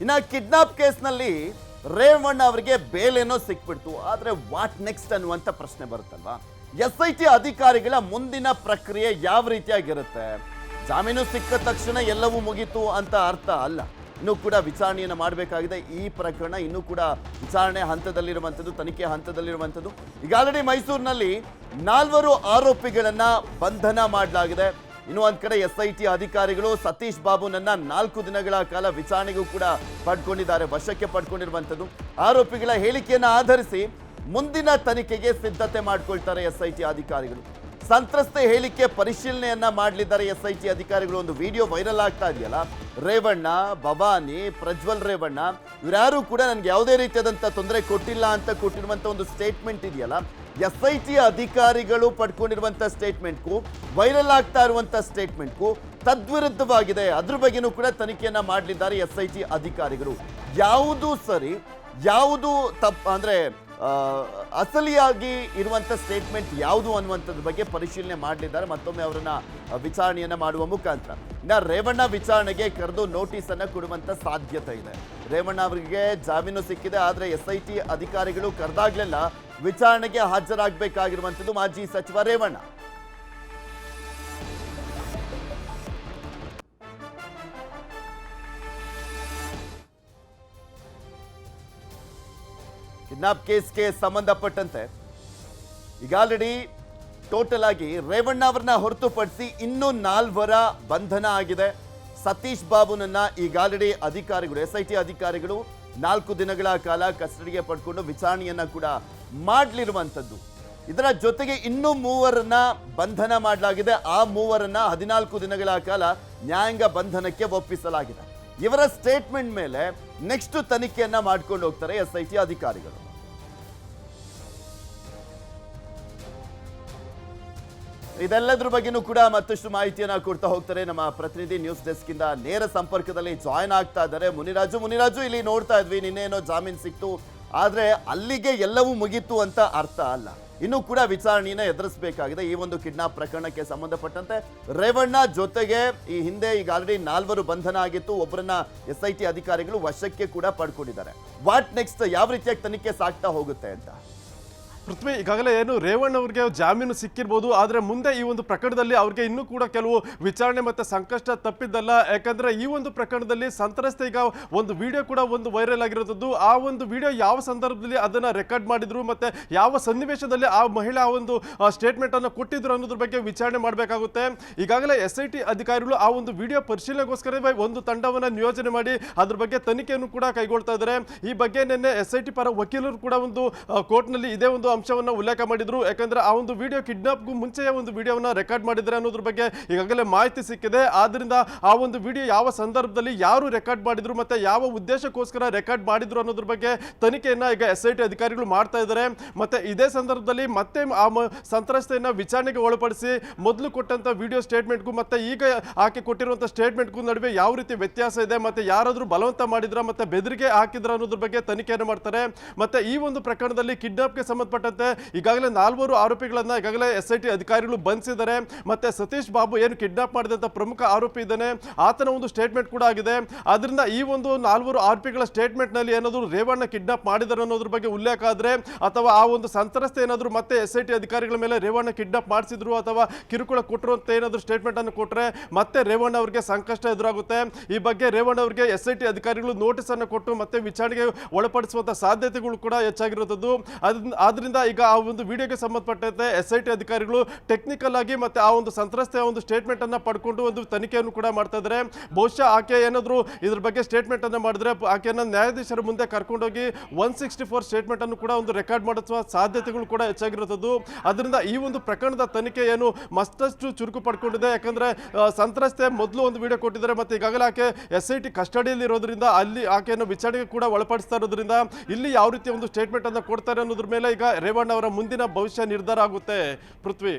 ಇನ್ನು ಕಿಡ್ನಾಪ್ ಕೇಸ್ನಲ್ಲಿ ರೇವಣ್ಣ ಅವರಿಗೆ ಬೇಲೇನೋ ಸಿಕ್ಬಿಡ್ತು. ಆದರೆ ವಾಟ್ ನೆಕ್ಸ್ಟ್ ಅನ್ನುವಂಥ ಪ್ರಶ್ನೆ ಬರುತ್ತಲ್ವಾ? SIT ಅಧಿಕಾರಿಗಳ ಮುಂದಿನ ಪ್ರಕ್ರಿಯೆ ಯಾವ ರೀತಿಯಾಗಿರುತ್ತೆ? ಜಾಮೀನು ಸಿಕ್ಕ ತಕ್ಷಣ ಎಲ್ಲವೂ ಮುಗೀತು ಅಂತ ಅರ್ಥ ಅಲ್ಲ. ಇನ್ನೂ ಕೂಡ ವಿಚಾರಣೆಯನ್ನು ಮಾಡಬೇಕಾಗಿದೆ. ಈ ಪ್ರಕರಣ ಇನ್ನೂ ಕೂಡ ವಿಚಾರಣೆ ಹಂತದಲ್ಲಿರುವಂಥದ್ದು, ತನಿಖೆ ಹಂತದಲ್ಲಿರುವಂಥದ್ದು. ಈಗ ಆಲ್ರೆಡಿ ಮೈಸೂರಿನಲ್ಲಿ 4 ಆರೋಪಿಗಳನ್ನು ಬಂಧನ ಮಾಡಲಾಗಿದೆ. ಇನ್ನು ಒಂದು ಕಡೆ SIT ಅಧಿಕಾರಿಗಳು ಸತೀಶ್ ಬಾಬುನನ್ನ 4 ದಿನಗಳ ಕಾಲ ವಿಚಾರಣೆಗೂ ಕೂಡ ಪಡ್ಕೊಂಡಿದ್ದಾರೆ, ವಶಕ್ಕೆ ಪಡ್ಕೊಂಡಿರುವಂಥದ್ದು. ಆರೋಪಿಗಳ ಹೇಳಿಕೆಯನ್ನು ಆಧರಿಸಿ ಮುಂದಿನ ತನಿಖೆಗೆ ಸಿದ್ಧತೆ ಮಾಡ್ಕೊಳ್ತಾರೆ SIT ಅಧಿಕಾರಿಗಳು. ಸಂತ್ರಸ್ತೆ ಹೇಳಿಕೆ ಪರಿಶೀಲನೆಯನ್ನ ಮಾಡಲಿದ್ದಾರೆ SIT ಅಧಿಕಾರಿಗಳು. ಒಂದು ವಿಡಿಯೋ ವೈರಲ್ ಆಗ್ತಾ ಇದೆಯಲ್ಲ, ರೇವಣ್ಣ, ಭವಾನಿ, ಪ್ರಜ್ವಲ್ ರೇವಣ್ಣ ಇವರ್ಯಾರು ಕೂಡ ನನಗೆ ಯಾವುದೇ ರೀತಿಯಾದಂಥ ತೊಂದರೆ ಕೊಟ್ಟಿಲ್ಲ ಅಂತ ಕೊಟ್ಟಿರುವಂಥ ಒಂದು ಸ್ಟೇಟ್ಮೆಂಟ್ ಇದೆಯಲ್ಲ, SIT ಅಧಿಕಾರಿಗಳು ಪಡ್ಕೊಂಡಿರುವಂಥ ಸ್ಟೇಟ್ಮೆಂಟ್ಗೂ ವೈರಲ್ ಆಗ್ತಾ ಇರುವಂಥ ಸ್ಟೇಟ್ಮೆಂಟ್ಗೂ ತದ್ವಿರುದ್ಧವಾಗಿದೆ. ಅದ್ರ ಬಗ್ಗೆನೂ ಕೂಡ ತನಿಖೆಯನ್ನ ಮಾಡಲಿದ್ದಾರೆ SIT ಅಧಿಕಾರಿಗಳು. ಯಾವುದು ಸರಿ, ಯಾವುದು ತಪ್ಪು, ಅಂದರೆ ಅಸಲಿಯಾಗಿ ಇರುವಂಥ ಸ್ಟೇಟ್ಮೆಂಟ್ ಯಾವುದು ಅನ್ನುವಂಥದ್ರ ಬಗ್ಗೆ ಪರಿಶೀಲನೆ ಮಾಡಲಿದ್ದಾರೆ. ಮತ್ತೊಮ್ಮೆ ಅವರನ್ನ ವಿಚಾರಣೆಯನ್ನ ಮಾಡುವ ಮುಖಾಂತರ ಇನ್ನು ರೇವಣ್ಣ ವಿಚಾರಣೆಗೆ ಕರೆದು ನೋಟಿಸನ್ನು ಕೊಡುವಂಥ ಸಾಧ್ಯತೆ ಇದೆ. ರೇವಣ್ಣ ಅವರಿಗೆ ಜಾಮೀನು ಸಿಕ್ಕಿದೆ, ಆದರೆ SIT ಅಧಿಕಾರಿಗಳು ಕರೆದಾಗ್ಲೆಲ್ಲ ವಿಚಾರಣೆಗೆ ಹಾಜರಾಗಬೇಕಾಗಿರುವಂಥದ್ದು ಮಾಜಿ ಸಚಿವ ರೇವಣ್ಣ. ಕಿಡ್ನಾಪ್ ಕೇಸ್ಗೆ ಸಂಬಂಧಪಟ್ಟಂತೆ ಈಗ ಆಲ್ರೆಡಿ ಟೋಟಲ್ ಆಗಿ ರೇವಣ್ಣ ಅವರನ್ನ ಹೊರತುಪಡಿಸಿ ಇನ್ನೂ 4 ಬಂಧನ ಆಗಿದೆ. ಸತೀಶ್ ಬಾಬುನನ್ನ ಈಗ ಆಲ್ರೆಡಿ ಅಧಿಕಾರಿಗಳು, SIT ಅಧಿಕಾರಿಗಳು 4 ದಿನಗಳ ಕಾಲ ಕಸ್ಟಡಿಗೆ ಪಡ್ಕೊಂಡು ವಿಚಾರಣೆಯನ್ನ ಕೂಡ ಮಾಡಲಿರುವಂಥದ್ದು. ಇದರ ಜೊತೆಗೆ ಇನ್ನೂ 3 ಬಂಧನ ಮಾಡಲಾಗಿದೆ. ಆ 3 14 ದಿನಗಳ ಕಾಲ ನ್ಯಾಯಾಂಗ ಬಂಧನಕ್ಕೆ ಒಪ್ಪಿಸಲಾಗಿದೆ. ಇವರ ಸ್ಟೇಟ್ಮೆಂಟ್ ಮೇಲೆ ನೆಕ್ಸ್ಟ್ ತನಿಖೆಯನ್ನ ಮಾಡ್ಕೊಂಡು ಹೋಗ್ತಾರೆ SIT ಅಧಿಕಾರಿಗಳು. ಇದೆಲ್ಲದ್ರ ಬಗ್ಗೆನೂ ಕೂಡ ಮತ್ತಷ್ಟು ಮಾಹಿತಿಯನ್ನ ಕೊಡ್ತಾ ಹೋಗ್ತಾರೆ ನಮ್ಮ ಪ್ರತಿನಿಧಿ. ನ್ಯೂಸ್ ಡೆಸ್ಕ್ ಇಂದ ನೇರ ಸಂಪರ್ಕದಲ್ಲಿ ಜಾಯ್ನ್ ಆಗ್ತಾ ಇದ್ದಾರೆ ಮುನಿರಾಜು. ಇಲ್ಲಿ ನೋಡ್ತಾ ಇದ್ವಿ, ನಿನ್ನೇನೋ ಜಾಮೀನು ಸಿಕ್ತು, ಆದ್ರೆ ಅಲ್ಲಿಗೆ ಎಲ್ಲವೂ ಮುಗೀತು ಅಂತ ಅರ್ಥ ಅಲ್ಲ. ಇನ್ನೂ ಕೂಡ ವಿಚಾರಣೆಯನ್ನ ಎದುರಿಸಬೇಕಾಗಿದೆ. ಈ ಒಂದು ಕಿಡ್ನಾಪ್ ಪ್ರಕರಣಕ್ಕೆ ಸಂಬಂಧಪಟ್ಟಂತೆ ರೇವಣ್ಣ ಜೊತೆಗೆ ಈ ಹಿಂದೆ ಈಗ ಆಲ್ರೆಡಿ 4 ಬಂಧನ ಆಗಿತ್ತು. ಒಬ್ಬರನ್ನ SIT ಅಧಿಕಾರಿಗಳು ವಶಕ್ಕೆ ಕೂಡ ಪಡ್ಕೊಂಡಿದ್ದಾರೆ. ವಾಟ್ ನೆಕ್ಸ್ಟ್, ಯಾವ ರೀತಿಯಾಗಿ ತನಿಖೆ ಸಾಗ್ತಾ ಹೋಗುತ್ತೆ ಅಂತ? ಪೃಥ್ವಿ, ಈಗಾಗಲೇ ಏನು ರೇವಣ್ಣ ಅವರಿಗೆ ಜಾಮೀನು ಸಿಕ್ಕಿರ್ಬೋದು, ಆದರೆ ಮುಂದೆ ಈ ಒಂದು ಪ್ರಕರಣದಲ್ಲಿ ಅವ್ರಿಗೆ ಇನ್ನೂ ಕೂಡ ಕೆಲವು ವಿಚಾರಣೆ ಮತ್ತು ಸಂಕಷ್ಟ ತಪ್ಪಿದ್ದಲ್ಲ. ಯಾಕಂದರೆ ಈ ಒಂದು ಪ್ರಕರಣದಲ್ಲಿ ಸಂತ್ರಸ್ತೆ ಈಗ ಒಂದು ವಿಡಿಯೋ ಕೂಡ ಒಂದು ವೈರಲ್ ಆಗಿರೋದು. ಆ ಒಂದು ವಿಡಿಯೋ ಯಾವ ಸಂದರ್ಭದಲ್ಲಿ ಅದನ್ನು ರೆಕಾರ್ಡ್ ಮಾಡಿದ್ರು ಮತ್ತು ಯಾವ ಸನ್ನಿವೇಶದಲ್ಲಿ ಆ ಮಹಿಳೆ ಆ ಒಂದು ಸ್ಟೇಟ್ಮೆಂಟನ್ನು ಕೊಟ್ಟಿದ್ರು ಅನ್ನೋದ್ರ ಬಗ್ಗೆ ವಿಚಾರಣೆ ಮಾಡಬೇಕಾಗುತ್ತೆ. ಈಗಾಗಲೇ SIT ಅಧಿಕಾರಿಗಳು ಆ ಒಂದು ವಿಡಿಯೋ ಪರಿಶೀಲನೆಗೋಸ್ಕರ ಒಂದು ತಂಡವನ್ನು ನಿಯೋಜನೆ ಮಾಡಿ ಅದ್ರ ಬಗ್ಗೆ ತನಿಖೆಯನ್ನು ಕೂಡ ಕೈಗೊಳ್ತಾ ಇದ್ದಾರೆ. ಈ ಬಗ್ಗೆ ನಿನ್ನೆ SIT ಪರ ವಕೀಲರು ಕೂಡ ಒಂದು ಕೋರ್ಟ್ನಲ್ಲಿ ಇದೇ ಒಂದು ಅಂಶವನ್ನು ಉಲ್ಲೇಖ ಮಾಡಿದ್ರು. ಯಾಕಂದ್ರೆ ಆ ಒಂದು ವಿಡಿಯೋ ಕಿಡ್ನಾಪ್ಗೂ ಮುಂಚೆಯೇ ಒಂದು ವಿಡಿಯೋವನ್ನು ರೆಕಾರ್ಡ್ ಮಾಡಿದ್ದಾರೆ ಅನ್ನೋದ್ರ ಬಗ್ಗೆ ಈಗಾಗಲೇ ಮಾಹಿತಿ ಸಿಕ್ಕಿದೆ. ಆದ್ರಿಂದ ಆ ಒಂದು ವಿಡಿಯೋ ಯಾವ ಸಂದರ್ಭದಲ್ಲಿ ಯಾರು ರೆಕಾರ್ಡ್ ಮಾಡಿದ್ರು ಮತ್ತೆ ಯಾವ ಉದ್ದೇಶಕ್ಕೋಸ್ಕರ ರೆಕಾರ್ಡ್ ಮಾಡಿದ್ರು ಅನ್ನೋದ್ರ ಬಗ್ಗೆ ತನಿಖೆಯನ್ನ ಈಗ SIT ಅಧಿಕಾರಿಗಳು ಮಾಡ್ತಾ ಇದ್ದಾರೆ. ಮತ್ತೆ ಇದೇ ಸಂದರ್ಭದಲ್ಲಿ ಮತ್ತೆ ಆ ಸಂತ್ರಸ್ತೆಯನ್ನ ವಿಚಾರಣೆಗೆ ಒಳಪಡಿಸಿ ಮೊದಲು ಕೊಟ್ಟಂತ ವಿಡಿಯೋ ಸ್ಟೇಟ್ಮೆಂಟ್ಗೂ ಮತ್ತೆ ಈಗ ಆಕೆ ಕೊಟ್ಟಿರುವಂತಹ ಸ್ಟೇಟ್ಮೆಂಟ್ಗೂ ನಡುವೆ ಯಾವ ರೀತಿ ವ್ಯತ್ಯಾಸ ಇದೆ, ಮತ್ತೆ ಯಾರಾದ್ರೂ ಬಲವಂತ ಮಾಡಿದ್ರ ಮತ್ತೆ ಬೆದರಿಕೆ ಹಾಕಿದ್ರ ಅನ್ನೋದ್ರ ಬಗ್ಗೆ ತನಿಖೆಯನ್ನು ಮಾಡ್ತಾರೆ. ಮತ್ತೆ ಈ ಒಂದು ಪ್ರಕರಣದಲ್ಲಿ ಕಿಡ್ನಾಪ್ಗೆ ಸಂಬಂಧಪಟ್ಟ ಈಗಾಗಲೇ 4 ಆರೋಪಿಗಳನ್ನ ಈಗಾಗಲೇ SIT ಅಧಿಕಾರಿಗಳು ಬಂಧಿಸಿದ್ದಾರೆ. ಮತ್ತೆ ಸತೀಶ್ ಬಾಬು ಏನು ಕಿಡ್ನಾಪ್ ಮಾಡಿದಂತ ಪ್ರಮುಖ ಆರೋಪಿ ಇದ್ದಾನೆ, ಆತನ ಒಂದು ಸ್ಟೇಟ್ಮೆಂಟ್ ಕೂಡ ಆಗಿದೆ. ಆದ್ರಿಂದ ಈ ಒಂದು 4 ಆರೋಪಿಗಳ ಸ್ಟೇಟ್ಮೆಂಟ್ ನಲ್ಲಿ ಏನಾದ್ರು ರೇವಣ್ಣ ಕಿಡ್ನಾಪ್ ಮಾಡಿದ್ದಾರೆ ಅನ್ನೋದ್ರ ಬಗ್ಗೆ ಉಲ್ಲೇಖ ಆದ್ರೆ, ಅಥವಾ ಆ ಒಂದು ಸಂತ್ರಸ್ತೆ ಏನಾದ್ರು ಮತ್ತೆ SIT ಅಧಿಕಾರಿಗಳ ಮೇಲೆ ರೇವಣ್ಣ ಕಿಡ್ನಾಪ್ ಮಾಡಿಸಿದ್ರು ಅಥವಾ ಕಿರುಕುಳ ಕೊಟ್ಟರು ಅಂತ ಏನಾದ್ರು ಸ್ಟೇಟ್ಮೆಂಟ್ ಅನ್ನು ಕೊಟ್ಟರೆ ಮತ್ತೆ ರೇವಣ್ಣ ಅವರಿಗೆ ಸಂಕಷ್ಟ ಎದುರಾಗುತ್ತೆ. ಈ ಬಗ್ಗೆ ರೇವಣ್ಣ ಅವರಿಗೆ SIT ಅಧಿಕಾರಿಗಳು ನೋಟಿಸ್ ಅನ್ನು ಕೊಟ್ಟು ಮತ್ತೆ ವಿಚಾರಣೆಗೆ ಒಳಪಡಿಸುವಂತ ಸಾಧ್ಯತೆಗಳು ಕೂಡ ಹೆಚ್ಚಾಗಿರುತ್ತದೆ. ಆದ್ರಿಂದ ಈಗ ಆ ಒಂದು ವಿಡಿಯೋಗೆ ಸಂಬಂಧಪಟ್ಟಂತೆ SIT ಅಧಿಕಾರಿಗಳು ಟೆಕ್ನಿಕಲ್ ಆಗಿ ಮತ್ತೆ ಆ ಒಂದು ಸಂತ್ರಸ್ತೆಯ ಒಂದು ಸ್ಟೇಟ್ಮೆಂಟ್ ಅನ್ನ ಪಡ್ಕೊಂಡು ಒಂದು ತನಿಖೆಯನ್ನು ಕೂಡ ಮಾಡ್ತಾ ಇದ್ದಾರೆ. ಬಹುಶಃ ಆಕೆ ಏನಾದ್ರು ಇದ್ರ ಬಗ್ಗೆ ಸ್ಟೇಟ್ಮೆಂಟ್ ಅನ್ನ ಮಾಡಿದ್ರೆ ಆಕೆಯನ್ನ ನ್ಯಾಯಾಧೀಶರ ಮುಂದೆ ಕರ್ಕೊಂಡೋಗಿ 164 ಸ್ಟೇಟ್ಮೆಂಟ್ ಅನ್ನು ಕೂಡ ಒಂದು ರೆಕಾರ್ಡ್ ಮಾಡಿಸುವ ಸಾಧ್ಯತೆಗಳು ಕೂಡ ಹೆಚ್ಚಾಗಿರುತ್ತದೆ. ಅದರಿಂದ ಈ ಒಂದು ಪ್ರಕರಣದ ತನಿಖೆ ಏನು ಮತ್ತಷ್ಟು ಚುರುಕು ಪಡ್ಕೊಂಡಿದೆ. ಯಾಕಂದ್ರೆ ಸಂತ್ರಸ್ತೆ ಮೊದಲು ಒಂದು ವಿಡಿಯೋ ಕೊಟ್ಟಿದ್ದಾರೆ, ಮತ್ತೆ ಈಗಾಗಲೇ ಆಕೆ SIT ಕಸ್ಟಡಿಯಲ್ಲಿ ಇರೋದ್ರಿಂದ ಅಲ್ಲಿ ಆಕೆಯನ್ನು ವಿಚಾರಣೆಗೆ ಕೂಡ ಒಳಪಡಿಸ್ತಾ ಇರೋದ್ರಿಂದ ಇಲ್ಲಿ ಯಾವ ರೀತಿಯ ಒಂದು ಸ್ಟೇಟ್ಮೆಂಟ್ ಅನ್ನ ಕೊಡ್ತಾರೆ ಅನ್ನೋದ್ರ ಮೇಲೆ ಈಗ ರೇವಣ್ಣ ಅವರ ಮುಂದಿನ ಭವಿಷ್ಯ ನಿರ್ಧಾರ ಆಗುತ್ತೆ. ಪೃಥ್ವಿ.